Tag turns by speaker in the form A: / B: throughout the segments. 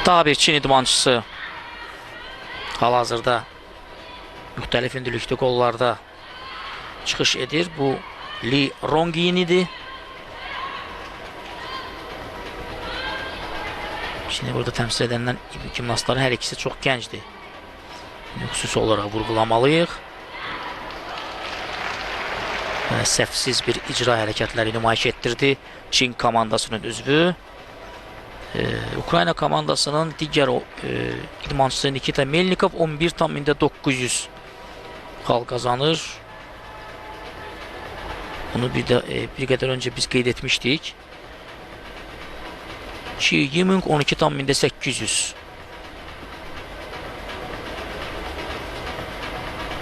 A: Daha bir Çin idmançısı hal-hazırda müxtəlif hündürlükdə qollarda çıxış edir. Bu Li Rongyin idi. Şimdi burada təmsil edənlər gimnastların hər ikisi çox gəncdir. Xüsusi olaraq vurğulamalıyıq. Səhvsiz bir icra hərəkətləri nümayiş etdirdi Çin komandasının üzvü. Ukrayna komandasının digər idmançısı Nikita Melnikov 11,900 xal qazanır. Bunu bir qədər öncə biz qeyd etmişdik. Xi Yiming 12,800.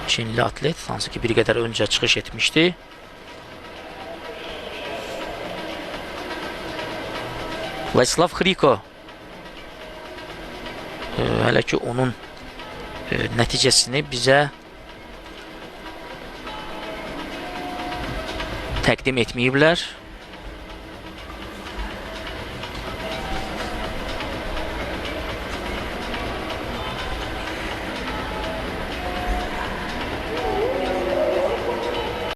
A: Çinli atlet, hansı ki bir qədər öncə çıxış etmişdi. Vladislav Hriko. Hələ ki onun nəticəsini bizə təqdim etməyiblər.